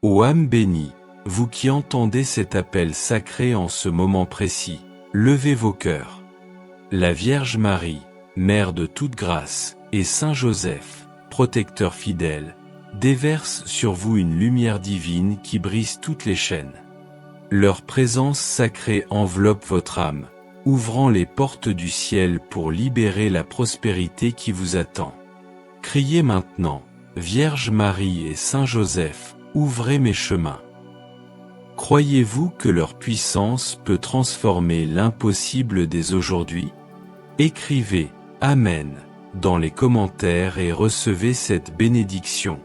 Ô âme bénie, vous qui entendez cet appel sacré en ce moment précis, levez vos cœurs. La Vierge Marie, Mère de toute grâce, et Saint Joseph, protecteur fidèle, déversent sur vous une lumière divine qui brise toutes les chaînes. Leur présence sacrée enveloppe votre âme, ouvrant les portes du ciel pour libérer la prospérité qui vous attend. Criez maintenant, Vierge Marie et Saint Joseph, ouvrez mes chemins. Croyez-vous que leur puissance peut transformer l'impossible dès aujourd'hui? Écrivez « Amen » dans les commentaires et recevez cette bénédiction.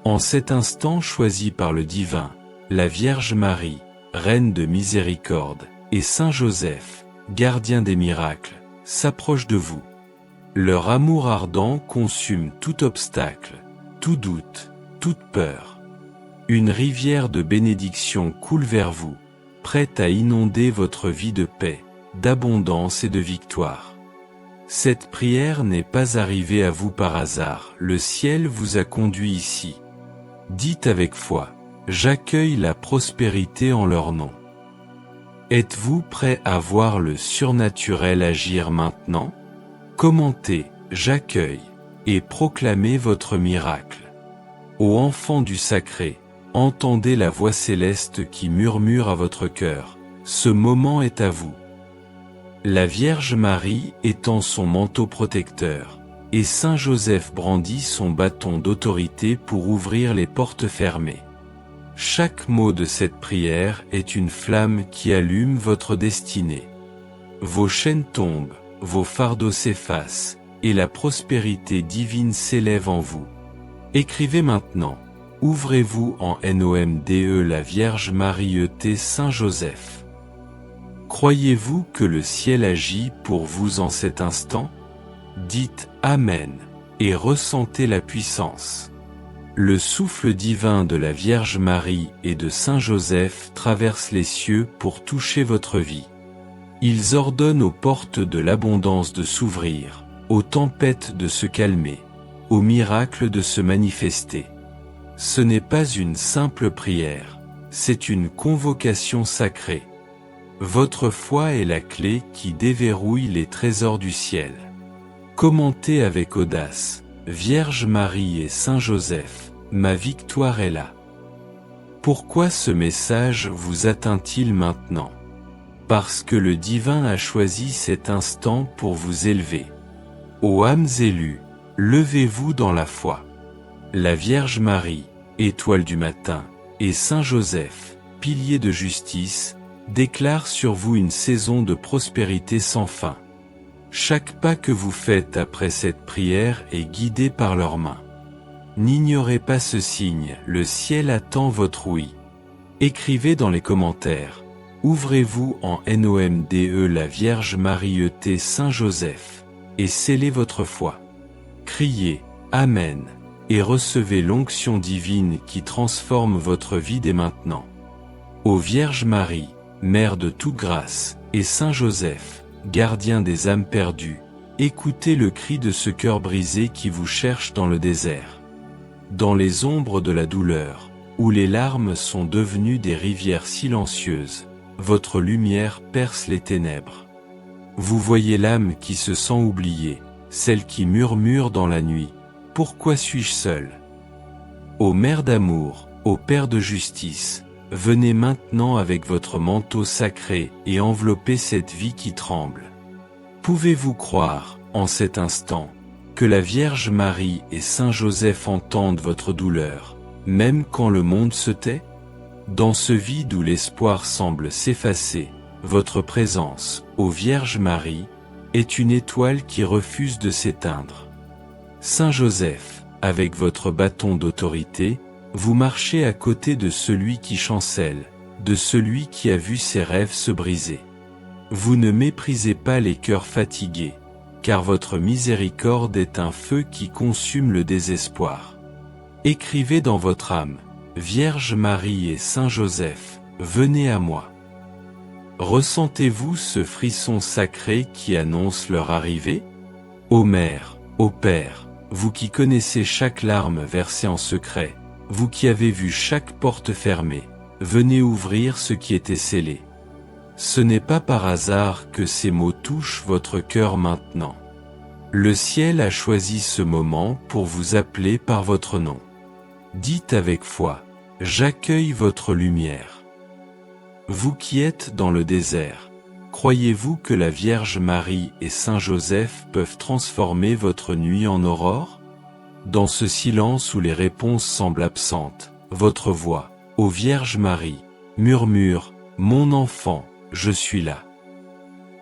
En cet instant choisi par le divin, la Vierge Marie, Reine de miséricorde, et Saint Joseph, gardien des miracles, s'approchent de vous. Leur amour ardent consume tout obstacle, tout doute, toute peur. Une rivière de bénédiction coule vers vous, prête à inonder votre vie de paix, d'abondance et de victoire. Cette prière n'est pas arrivée à vous par hasard, le ciel vous a conduit ici. Dites avec foi, j'accueille la prospérité en leur nom. Êtes-vous prêt à voir le surnaturel agir maintenant? Commentez, j'accueille, et proclamez votre miracle. Ô enfants du sacré, entendez la voix céleste qui murmure à votre cœur, ce moment est à vous. La Vierge Marie étend son manteau protecteur, et Saint Joseph brandit son bâton d'autorité pour ouvrir les portes fermées. Chaque mot de cette prière est une flamme qui allume votre destinée. Vos chaînes tombent, vos fardeaux s'effacent, et la prospérité divine s'élève en vous. Écrivez maintenant, ouvrez-vous en NOMDE la Vierge Marie Saint Joseph. Croyez-vous que le ciel agit pour vous en cet instant? Dites Amen, et ressentez la puissance. Le souffle divin de la Vierge Marie et de Saint Joseph traverse les cieux pour toucher votre vie. Ils ordonnent aux portes de l'abondance de s'ouvrir, aux tempêtes de se calmer, aux miracles de se manifester. Ce n'est pas une simple prière, c'est une convocation sacrée. Votre foi est la clé qui déverrouille les trésors du ciel. Commentez avec audace, Vierge Marie et Saint Joseph, ma victoire est là. Pourquoi ce message vous atteint-il maintenant? Parce que le divin a choisi cet instant pour vous élever. Ô âmes élues, levez-vous dans la foi. La Vierge Marie, étoile du matin, et Saint Joseph, pilier de justice, déclarent sur vous une saison de prospérité sans fin. Chaque pas que vous faites après cette prière est guidé par leurs mains. N'ignorez pas ce signe, le ciel attend votre oui. Écrivez dans les commentaires, ouvrez-vous en NOMDE la Vierge Marie Saint Joseph, et scellez votre foi. Criez, Amen, et recevez l'onction divine qui transforme votre vie dès maintenant. Ô Vierge Marie, Mère de toute grâce, et Saint Joseph, gardien des âmes perdues, écoutez le cri de ce cœur brisé qui vous cherche dans le désert. Dans les ombres de la douleur, où les larmes sont devenues des rivières silencieuses, votre lumière perce les ténèbres. Vous voyez l'âme qui se sent oubliée, celle qui murmure dans la nuit, « Pourquoi suis-je seul ?» Ô Mère d'amour, ô Père de justice, venez maintenant avec votre manteau sacré et enveloppez cette vie qui tremble. Pouvez-vous croire, en cet instant, que la Vierge Marie et Saint Joseph entendent votre douleur, même quand le monde se tait? Dans ce vide où l'espoir semble s'effacer, votre présence, ô Vierge Marie, est une étoile qui refuse de s'éteindre. Saint Joseph, avec votre bâton d'autorité, vous marchez à côté de celui qui chancelle, de celui qui a vu ses rêves se briser. Vous ne méprisez pas les cœurs fatigués, car votre miséricorde est un feu qui consume le désespoir. Écrivez dans votre âme, Vierge Marie et Saint Joseph, venez à moi. Ressentez-vous ce frisson sacré qui annonce leur arrivée? Ô Mère, ô Père, vous qui connaissez chaque larme versée en secret, vous qui avez vu chaque porte fermée, venez ouvrir ce qui était scellé. Ce n'est pas par hasard que ces mots touchent votre cœur maintenant. Le ciel a choisi ce moment pour vous appeler par votre nom. Dites avec foi, « J'accueille votre lumière ». Vous qui êtes dans le désert, croyez-vous que la Vierge Marie et Saint Joseph peuvent transformer votre nuit en aurore? Dans ce silence où les réponses semblent absentes, votre voix, ô Vierge Marie, murmure, « Mon enfant, je suis là ».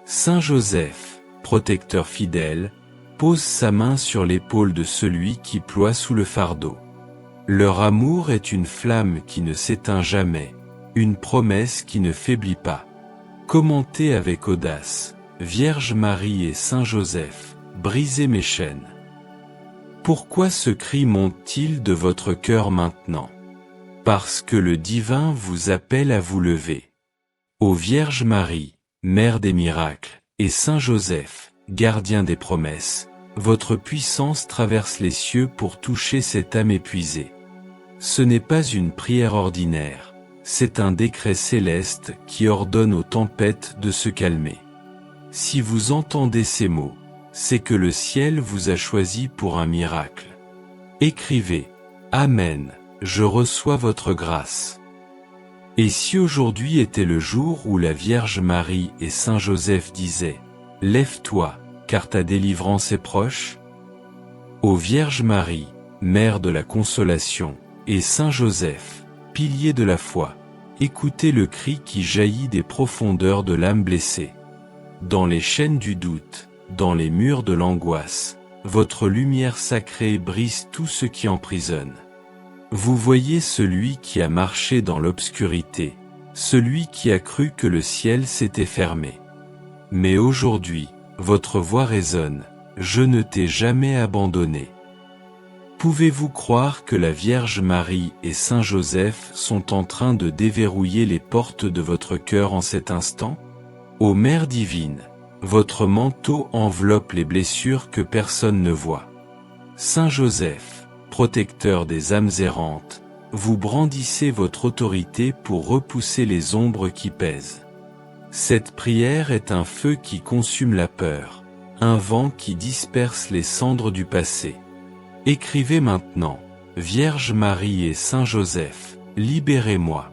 Saint Joseph, protecteur fidèle, pose sa main sur l'épaule de celui qui ploie sous le fardeau. Leur amour est une flamme qui ne s'éteint jamais, une promesse qui ne faiblit pas. Commentez avec audace, Vierge Marie et Saint Joseph, brisez mes chaînes. Pourquoi ce cri monte-t-il de votre cœur maintenant? Parce que le divin vous appelle à vous lever. Ô Vierge Marie, Mère des miracles, et Saint Joseph, gardien des promesses, votre puissance traverse les cieux pour toucher cette âme épuisée. Ce n'est pas une prière ordinaire, c'est un décret céleste qui ordonne aux tempêtes de se calmer. Si vous entendez ces mots, c'est que le ciel vous a choisi pour un miracle. Écrivez, « Amen, je reçois votre grâce ». Et si aujourd'hui était le jour où la Vierge Marie et Saint Joseph disaient, « Lève-toi, car ta délivrance est proche ». Ô Vierge Marie, Mère de la Consolation, et Saint Joseph, pilier de la foi, écoutez le cri qui jaillit des profondeurs de l'âme blessée. Dans les chaînes du doute, dans les murs de l'angoisse, votre lumière sacrée brise tout ce qui emprisonne. Vous voyez celui qui a marché dans l'obscurité, celui qui a cru que le ciel s'était fermé. Mais aujourd'hui, votre voix résonne, « Je ne t'ai jamais abandonné ». Pouvez-vous croire que la Vierge Marie et Saint Joseph sont en train de déverrouiller les portes de votre cœur en cet instant? Ô Mère divine, votre manteau enveloppe les blessures que personne ne voit. Saint Joseph, protecteur des âmes errantes, vous brandissez votre autorité pour repousser les ombres qui pèsent. Cette prière est un feu qui consume la peur, un vent qui disperse les cendres du passé. Écrivez maintenant, Vierge Marie et Saint Joseph, libérez-moi.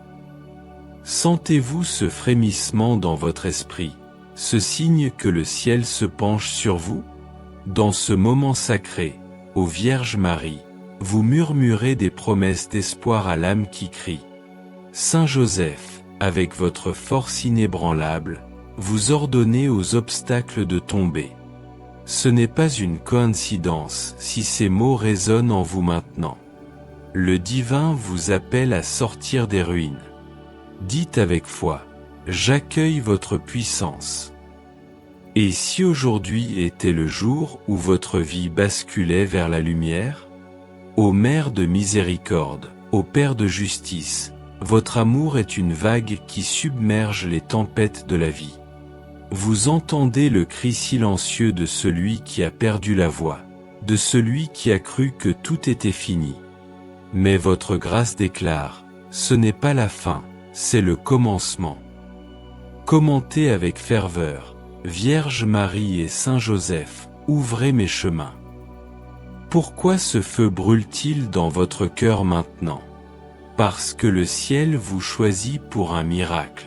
Sentez-vous ce frémissement dans votre esprit, ce signe que le ciel se penche sur vous? Dans ce moment sacré, ô Vierge Marie, vous murmurez des promesses d'espoir à l'âme qui crie. Saint Joseph, avec votre force inébranlable, vous ordonnez aux obstacles de tomber. Ce n'est pas une coïncidence si ces mots résonnent en vous maintenant. Le divin vous appelle à sortir des ruines. Dites avec foi, « J'accueille votre puissance ». Et si aujourd'hui était le jour où votre vie basculait vers la lumière? Ô Mère de miséricorde, ô Père de justice, votre amour est une vague qui submerge les tempêtes de la vie. Vous entendez le cri silencieux de celui qui a perdu la voix, de celui qui a cru que tout était fini. Mais votre grâce déclare, ce n'est pas la fin, c'est le commencement. Commentez avec ferveur, Vierge Marie et Saint Joseph, ouvrez mes chemins. Pourquoi ce feu brûle-t-il dans votre cœur maintenant? Parce que le ciel vous choisit pour un miracle.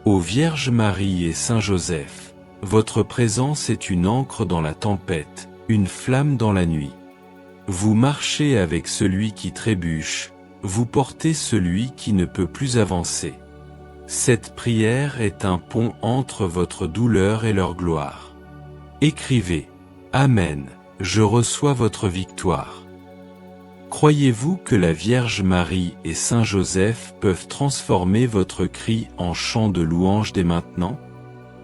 Ô Vierge Marie et Saint Joseph, votre présence est une encre dans la tempête, une flamme dans la nuit. Vous marchez avec celui qui trébuche, vous portez celui qui ne peut plus avancer. Cette prière est un pont entre votre douleur et leur gloire. Écrivez, « Amen, je reçois votre victoire ». Croyez-vous que la Vierge Marie et Saint Joseph peuvent transformer votre cri en chant de louange dès maintenant?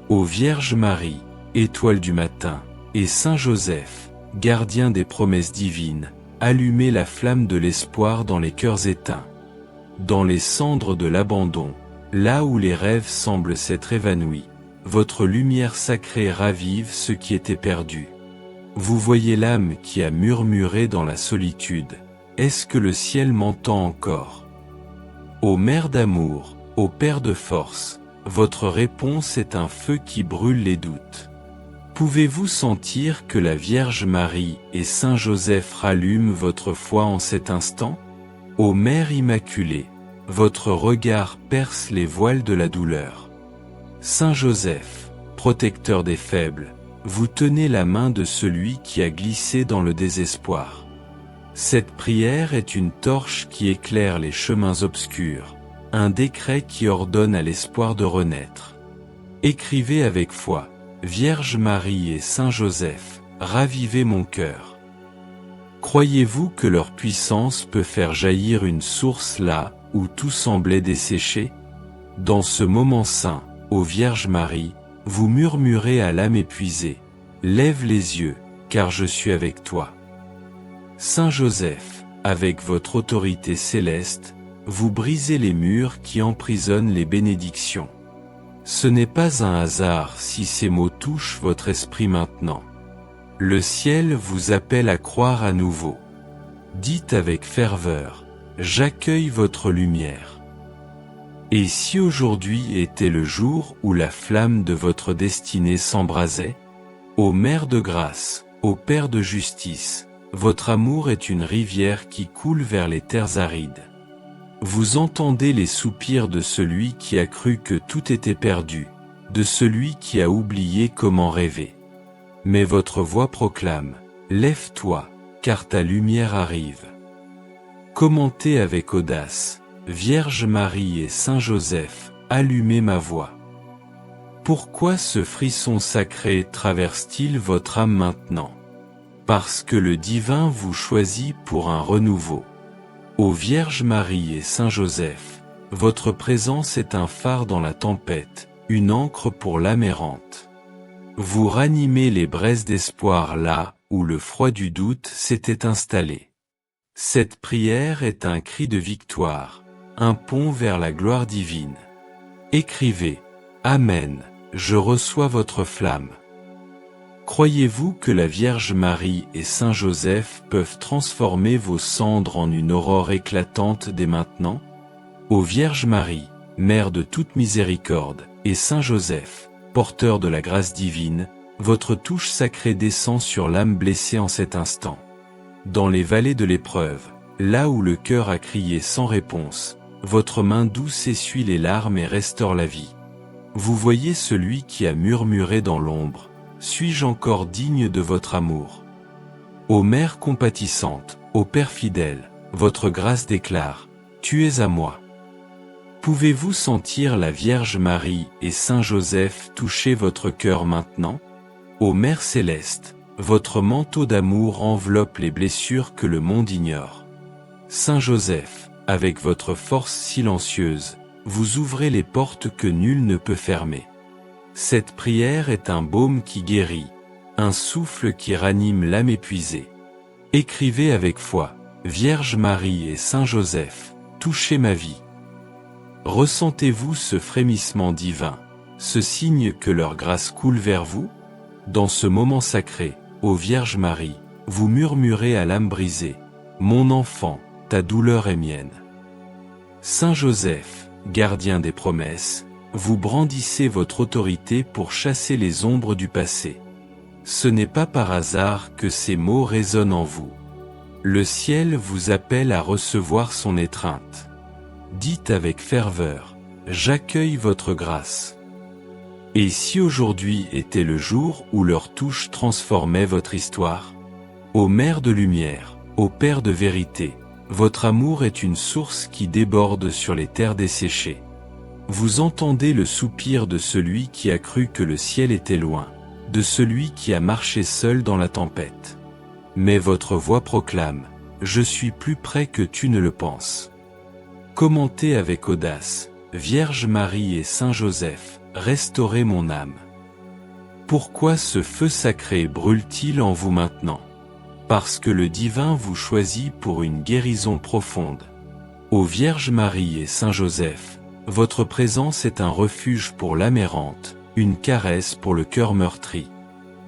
Ô Vierge Marie, étoile du matin, et Saint Joseph, gardien des promesses divines, allumez la flamme de l'espoir dans les cœurs éteints. Dans les cendres de l'abandon, là où les rêves semblent s'être évanouis, votre lumière sacrée ravive ce qui était perdu. Vous voyez l'âme qui a murmuré dans la solitude, « est-ce que le ciel m'entend encore? Ô Mère d'amour, ô Père de force, votre réponse est un feu qui brûle les doutes. Pouvez-vous sentir que la Vierge Marie et Saint Joseph rallument votre foi en cet instant? Ô Mère Immaculée, votre regard perce les voiles de la douleur. Saint Joseph, protecteur des faibles, vous tenez la main de celui qui a glissé dans le désespoir. Cette prière est une torche qui éclaire les chemins obscurs, un décret qui ordonne à l'espoir de renaître. Écrivez avec foi, Vierge Marie et Saint Joseph, ravivez mon cœur. Croyez-vous que leur puissance peut faire jaillir une source là où tout semblait desséché? Dans ce moment saint, ô Vierge Marie, vous murmurez à l'âme épuisée, lève les yeux, car je suis avec toi. Saint Joseph, avec votre autorité céleste, vous brisez les murs qui emprisonnent les bénédictions. Ce n'est pas un hasard si ces mots touchent votre esprit maintenant. Le ciel vous appelle à croire à nouveau. Dites avec ferveur, j'accueille votre lumière. Et si aujourd'hui était le jour où la flamme de votre destinée s'embrasait? Ô Mère de grâce, ô Père de justice, votre amour est une rivière qui coule vers les terres arides. Vous entendez les soupirs de celui qui a cru que tout était perdu, de celui qui a oublié comment rêver. Mais votre voix proclame, lève-toi, car ta lumière arrive. Commentez avec audace, Vierge Marie et Saint Joseph, allumez ma voix. Pourquoi ce frisson sacré traverse-t-il votre âme maintenant? Parce que le divin vous choisit pour un renouveau. Ô Vierge Marie et Saint Joseph, votre présence est un phare dans la tempête, une ancre pour l'âme errante. Vous ranimez les braises d'espoir là où le froid du doute s'était installé. Cette prière est un cri de victoire, un pont vers la gloire divine. Écrivez, Amen, je reçois votre flamme. Croyez-vous que la Vierge Marie et Saint Joseph peuvent transformer vos cendres en une aurore éclatante dès maintenant? Ô Vierge Marie, Mère de toute miséricorde, et Saint Joseph, porteur de la grâce divine, votre touche sacrée descend sur l'âme blessée en cet instant. Dans les vallées de l'épreuve, là où le cœur a crié sans réponse, votre main douce essuie les larmes et restaure la vie. Vous voyez celui qui a murmuré dans l'ombre, suis-je encore digne de votre amour? Ô Mère compatissante, ô Père fidèle, votre grâce déclare, tu es à moi. Pouvez-vous sentir la Vierge Marie et Saint Joseph toucher votre cœur maintenant? Ô Mère céleste, votre manteau d'amour enveloppe les blessures que le monde ignore. Saint Joseph, avec votre force silencieuse, vous ouvrez les portes que nul ne peut fermer. Cette prière est un baume qui guérit, un souffle qui ranime l'âme épuisée. Écrivez avec foi, Vierge Marie et Saint Joseph, touchez ma vie. Ressentez-vous ce frémissement divin, ce signe que leur grâce coule vers vous? Dans ce moment sacré, ô Vierge Marie, vous murmurez à l'âme brisée, mon enfant, ta douleur est mienne. Saint Joseph, gardien des promesses, vous brandissez votre autorité pour chasser les ombres du passé. Ce n'est pas par hasard que ces mots résonnent en vous. Le ciel vous appelle à recevoir son étreinte. Dites avec ferveur, j'accueille votre grâce. Et si aujourd'hui était le jour où leur touche transformait votre histoire? Ô Mère de lumière, ô Père de vérité, votre amour est une source qui déborde sur les terres desséchées. Vous entendez le soupir de celui qui a cru que le ciel était loin, de celui qui a marché seul dans la tempête. Mais votre voix proclame, je suis plus près que tu ne le penses. Commentez avec audace, Vierge Marie et Saint Joseph, restaurez mon âme. Pourquoi ce feu sacré brûle-t-il en vous maintenant? Parce que le divin vous choisit pour une guérison profonde. Ô Vierge Marie et Saint Joseph, votre présence est un refuge pour l'âme errante, une caresse pour le cœur meurtri.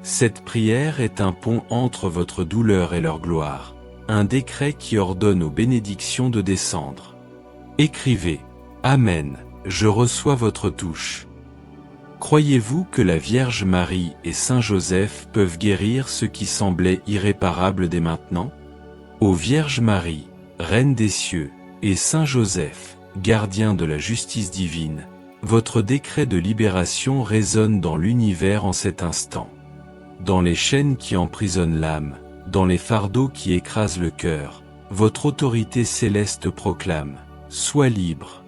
Cette prière est un pont entre votre douleur et leur gloire, un décret qui ordonne aux bénédictions de descendre. Écrivez. Amen, je reçois votre touche. Croyez-vous que la Vierge Marie et Saint Joseph peuvent guérir ce qui semblait irréparable dès maintenant? Ô Vierge Marie, Reine des cieux, et Saint Joseph, gardien de la justice divine, votre décret de libération résonne dans l'univers en cet instant. Dans les chaînes qui emprisonnent l'âme, dans les fardeaux qui écrasent le cœur, votre autorité céleste proclame « Sois libre ».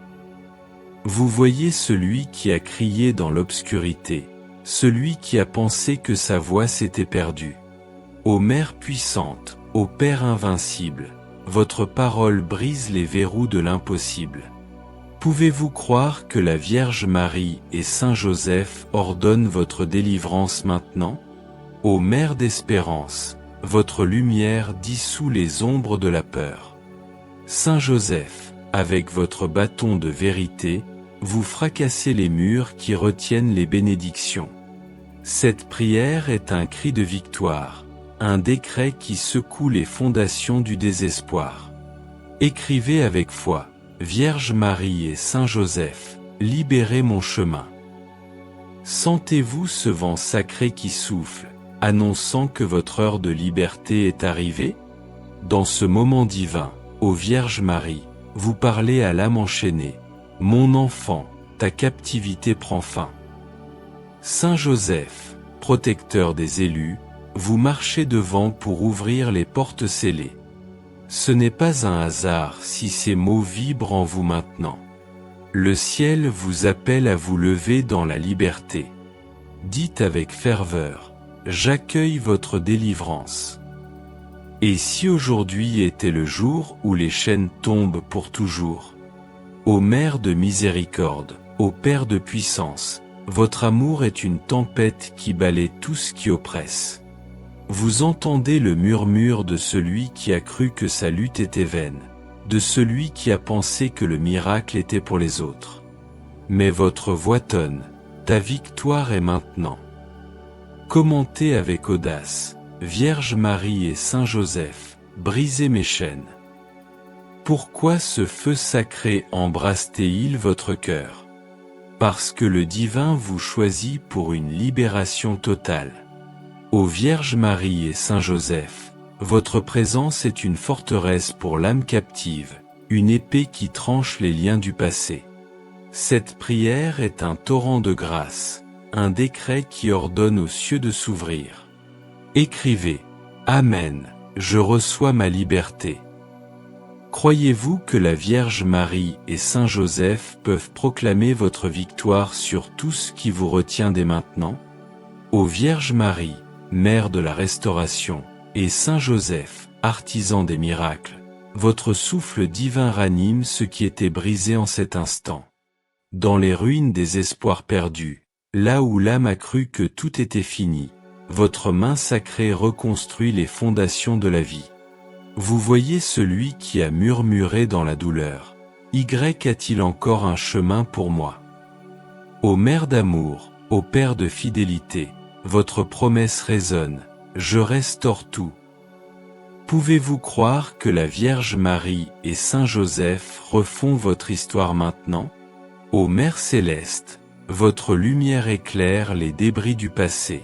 Vous voyez celui qui a crié dans l'obscurité, celui qui a pensé que sa voix s'était perdue. Ô Mère puissante, ô Père invincible, votre parole brise les verrous de l'impossible. Pouvez-vous croire que la Vierge Marie et Saint Joseph ordonnent votre délivrance maintenant? Ô Mère d'espérance, votre lumière dissout les ombres de la peur. Saint Joseph, avec votre bâton de vérité, vous fracassez les murs qui retiennent les bénédictions. Cette prière est un cri de victoire, un décret qui secoue les fondations du désespoir. Écrivez avec foi, Vierge Marie et Saint Joseph, libérez mon chemin. Sentez-vous ce vent sacré qui souffle, annonçant que votre heure de liberté est arrivée? Dans ce moment divin, ô Vierge Marie, vous parlez à l'âme enchaînée. Mon enfant, ta captivité prend fin. Saint Joseph, protecteur des élus, vous marchez devant pour ouvrir les portes scellées. Ce n'est pas un hasard si ces mots vibrent en vous maintenant. Le ciel vous appelle à vous lever dans la liberté. Dites avec ferveur, j'accueille votre délivrance. Et si aujourd'hui était le jour où les chaînes tombent pour toujours? Ô Mère de miséricorde, ô Père de puissance, votre amour est une tempête qui balaie tout ce qui oppresse. Vous entendez le murmure de celui qui a cru que sa lutte était vaine, de celui qui a pensé que le miracle était pour les autres. Mais votre voix tonne, ta victoire est maintenant. Commentez avec audace, Vierge Marie et Saint Joseph, brisez mes chaînes. Pourquoi ce feu sacré embrasse-t-il votre cœur? Parce que le divin vous choisit pour une libération totale. Ô Vierge Marie et Saint Joseph, votre présence est une forteresse pour l'âme captive, une épée qui tranche les liens du passé. Cette prière est un torrent de grâce, un décret qui ordonne aux cieux de s'ouvrir. Écrivez, Amen, je reçois ma liberté. Croyez-vous que la Vierge Marie et Saint Joseph peuvent proclamer votre victoire sur tout ce qui vous retient dès maintenant? Ô Vierge Marie, Mère de la Restauration, et Saint Joseph, artisan des miracles, votre souffle divin ranime ce qui était brisé en cet instant. Dans les ruines des espoirs perdus, là où l'âme a cru que tout était fini, votre main sacrée reconstruit les fondations de la vie. Vous voyez celui qui a murmuré dans la douleur, « Y a-t-il encore un chemin pour moi ?» Ô Mère d'amour, ô Père de fidélité, votre promesse résonne, « Je restaure tout ». Pouvez-vous croire que la Vierge Marie et Saint Joseph refont votre histoire maintenant? Ô Mère céleste, votre lumière éclaire les débris du passé.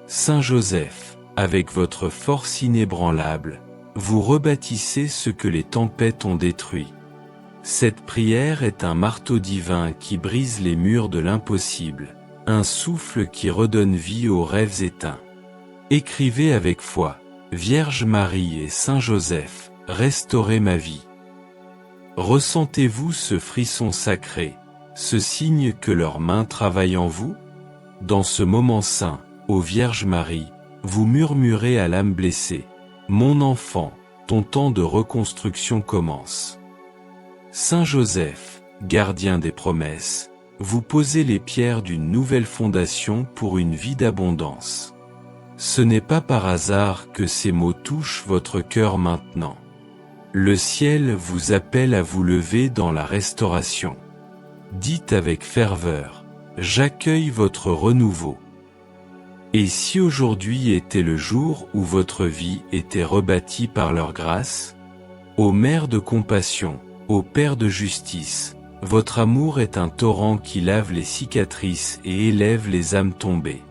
Saint Joseph, avec votre force inébranlable, vous rebâtissez ce que les tempêtes ont détruit. Cette prière est un marteau divin qui brise les murs de l'impossible, un souffle qui redonne vie aux rêves éteints. Écrivez avec foi, Vierge Marie et Saint Joseph, restaurez ma vie. Ressentez-vous ce frisson sacré, ce signe que leurs mains travaillent en vous? Dans ce moment saint, ô Vierge Marie, vous murmurez à l'âme blessée, « Mon enfant, ton temps de reconstruction commence. » Saint Joseph, gardien des promesses, vous posez les pierres d'une nouvelle fondation pour une vie d'abondance. Ce n'est pas par hasard que ces mots touchent votre cœur maintenant. Le ciel vous appelle à vous lever dans la restauration. Dites avec ferveur, « J'accueille votre renouveau. » Et si aujourd'hui était le jour où votre vie était rebâtie par leur grâce? Ô Mère de compassion, ô Père de justice, votre amour est un torrent qui lave les cicatrices et élève les âmes tombées.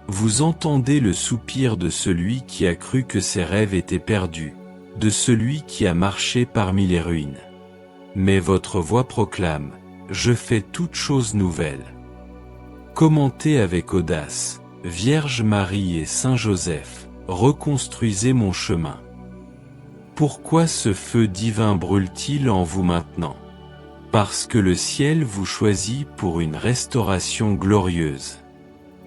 Vous entendez le soupir de celui qui a cru que ses rêves étaient perdus, de celui qui a marché parmi les ruines. Mais votre voix proclame: je fais toutes choses nouvelles. Commentez avec audace: Vierge Marie et Saint Joseph, reconstruisez mon chemin. Pourquoi ce feu divin brûle-t-il en vous maintenant? Parce que le ciel vous choisit pour une restauration glorieuse.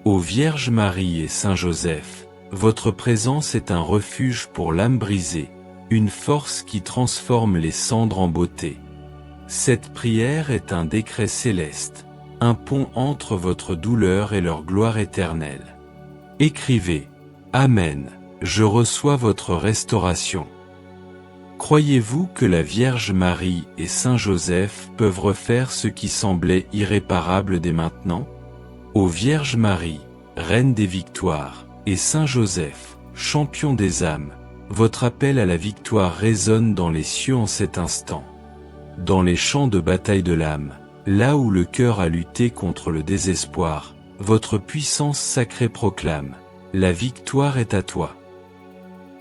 Ô Vierge Marie et Saint Joseph, votre présence est un refuge pour l'âme brisée, une force qui transforme les cendres en beauté. Cette prière est un décret céleste, un pont entre votre douleur et leur gloire éternelle. Écrivez: Amen, je reçois votre restauration. Croyez-vous que la Vierge Marie et Saint Joseph peuvent refaire ce qui semblait irréparable dès maintenant? Ô Vierge Marie, Reine des victoires, et Saint Joseph, champion des âmes, votre appel à la victoire résonne dans les cieux en cet instant. Dans les champs de bataille de l'âme, là où le cœur a lutté contre le désespoir, votre puissance sacrée proclame: la victoire est à toi.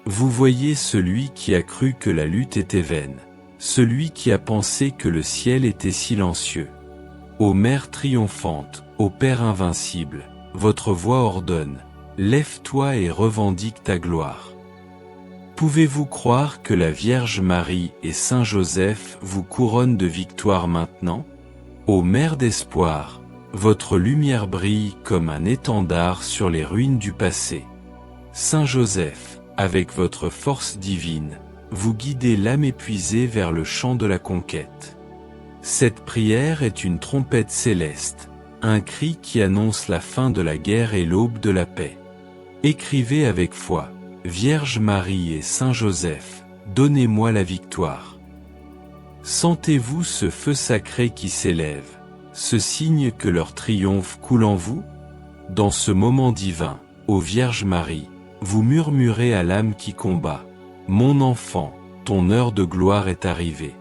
Vous voyez celui qui a cru que la lutte était vaine, celui qui a pensé que le ciel était silencieux. Ô Mère triomphante, ô Père invincible, votre voix ordonne: lève-toi et revendique ta gloire. Pouvez-vous croire que la Vierge Marie et Saint Joseph vous couronnent de victoire maintenant? Ô Mère d'espoir, votre lumière brille comme un étendard sur les ruines du passé. Saint Joseph, avec votre force divine, vous guidez l'âme épuisée vers le champ de la conquête. Cette prière est une trompette céleste, un cri qui annonce la fin de la guerre et l'aube de la paix. Écrivez avec foi: Vierge Marie et Saint Joseph, donnez-moi la victoire. Sentez-vous ce feu sacré qui s'élève, ce signe que leur triomphe coule en vous? Dans ce moment divin, ô Vierge Marie, vous murmurez à l'âme qui combat: mon enfant, ton heure de gloire est arrivée.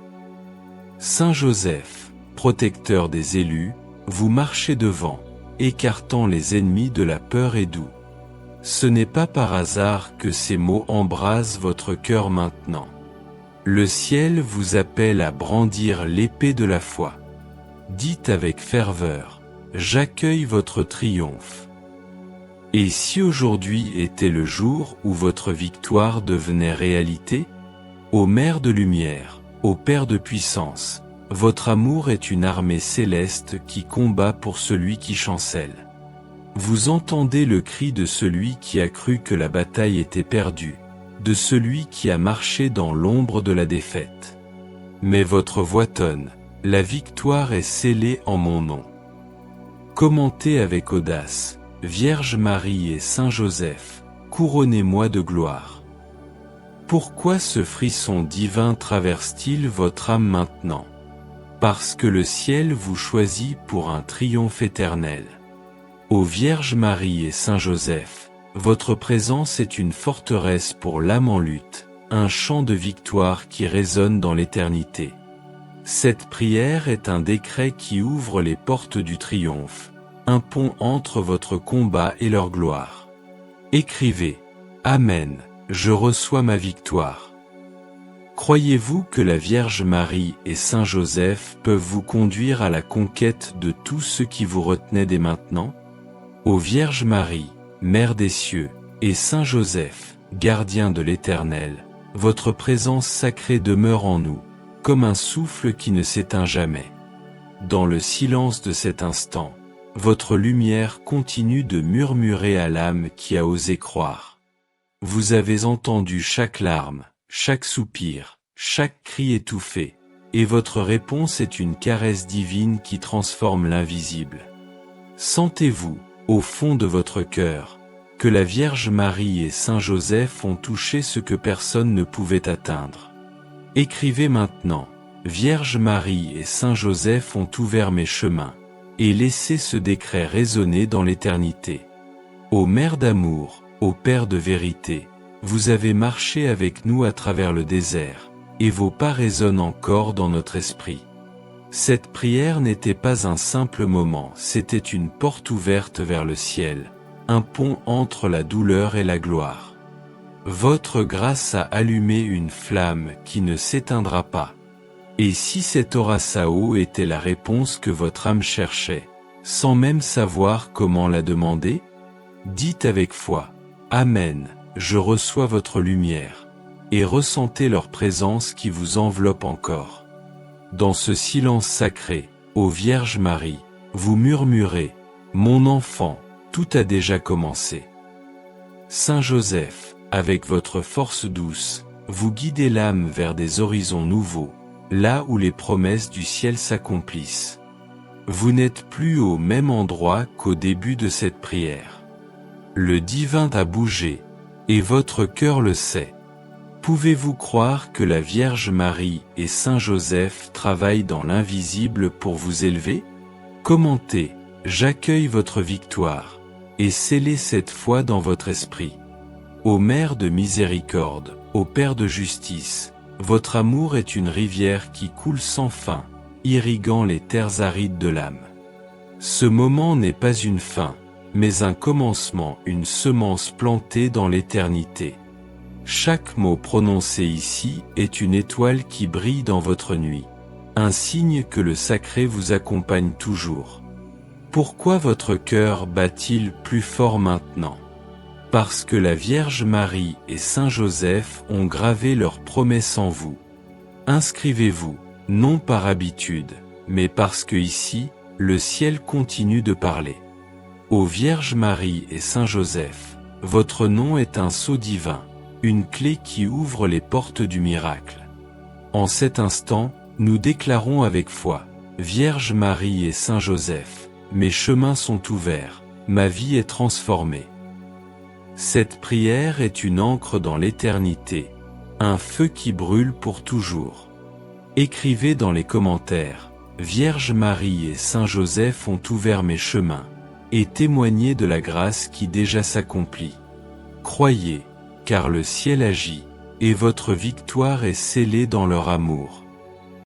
Saint Joseph, protecteur des élus, vous marchez devant, écartant les ennemis de la peur et doux. Ce n'est pas par hasard que ces mots embrasent votre cœur maintenant. Le ciel vous appelle à brandir l'épée de la foi. Dites avec ferveur: j'accueille votre triomphe. Et si aujourd'hui était le jour où votre victoire devenait réalité? Ô Mère de lumière, ô Père de puissance, votre amour est une armée céleste qui combat pour celui qui chancelle. Vous entendez le cri de celui qui a cru que la bataille était perdue, de celui qui a marché dans l'ombre de la défaite. Mais votre voix tonne: la victoire est scellée en mon nom. Commentez avec audace: Vierge Marie et Saint Joseph, couronnez-moi de gloire. Pourquoi ce frisson divin traverse-t-il votre âme maintenant? Parce que le ciel vous choisit pour un triomphe éternel. Ô Vierge Marie et Saint Joseph, votre présence est une forteresse pour l'âme en lutte, un chant de victoire qui résonne dans l'éternité. Cette prière est un décret qui ouvre les portes du triomphe, un pont entre votre combat et leur gloire. Écrivez: Amen, je reçois ma victoire. Croyez-vous que la Vierge Marie et Saint Joseph peuvent vous conduire à la conquête de tout ce qui vous retenait dès maintenant? Ô Vierge Marie, Mère des cieux, et Saint Joseph, gardien de l'Éternel, votre présence sacrée demeure en nous, comme un souffle qui ne s'éteint jamais. Dans le silence de cet instant, votre lumière continue de murmurer à l'âme qui a osé croire. Vous avez entendu chaque larme, chaque soupir, chaque cri étouffé, et votre réponse est une caresse divine qui transforme l'invisible. Sentez-vous, au fond de votre cœur, que la Vierge Marie et Saint Joseph ont touché ce que personne ne pouvait atteindre. Écrivez maintenant: Vierge Marie et Saint Joseph ont ouvert mes chemins, et laissez ce décret résonner dans l'éternité. Ô Mère d'amour, ô Père de vérité, vous avez marché avec nous à travers le désert, et vos pas résonnent encore dans notre esprit. Cette prière n'était pas un simple moment, c'était une porte ouverte vers le ciel, un pont entre la douleur et la gloire. Votre grâce a allumé une flamme qui ne s'éteindra pas. Et si cet Orasao était la réponse que votre âme cherchait, sans même savoir comment la demander? Dites avec foi, Amen, je reçois votre lumière, et ressentez leur présence qui vous enveloppe encore. Dans ce silence sacré, ô Vierge Marie, vous murmurez, mon enfant, tout a déjà commencé. Saint Joseph, avec votre force douce, vous guidez l'âme vers des horizons nouveaux, là où les promesses du ciel s'accomplissent. Vous n'êtes plus au même endroit qu'au début de cette prière. Le divin a bougé, et votre cœur le sait. Pouvez-vous croire que la Vierge Marie et Saint Joseph travaillent dans l'invisible pour vous élever? Commentez, j'accueille votre victoire, et scellez cette foi dans votre esprit. Ô Mère de miséricorde, ô Père de justice, votre amour est une rivière qui coule sans fin, irriguant les terres arides de l'âme. Ce moment n'est pas une fin, mais un commencement, une semence plantée dans l'éternité. Chaque mot prononcé ici est une étoile qui brille dans votre nuit, un signe que le sacré vous accompagne toujours. Pourquoi votre cœur bat-il plus fort maintenant? Parce que la Vierge Marie et Saint Joseph ont gravé leurs promesses en vous. Inscrivez-vous, non par habitude, mais parce que ici, le ciel continue de parler. Ô Vierge Marie et Saint Joseph, votre nom est un sceau divin, une clé qui ouvre les portes du miracle. En cet instant, nous déclarons avec foi, Vierge Marie et Saint Joseph, mes chemins sont ouverts, ma vie est transformée. Cette prière est une encre dans l'éternité, un feu qui brûle pour toujours. Écrivez dans les commentaires, Vierge Marie et Saint Joseph ont ouvert mes chemins, et témoignez de la grâce qui déjà s'accomplit. Croyez, car le ciel agit, et votre victoire est scellée dans leur amour.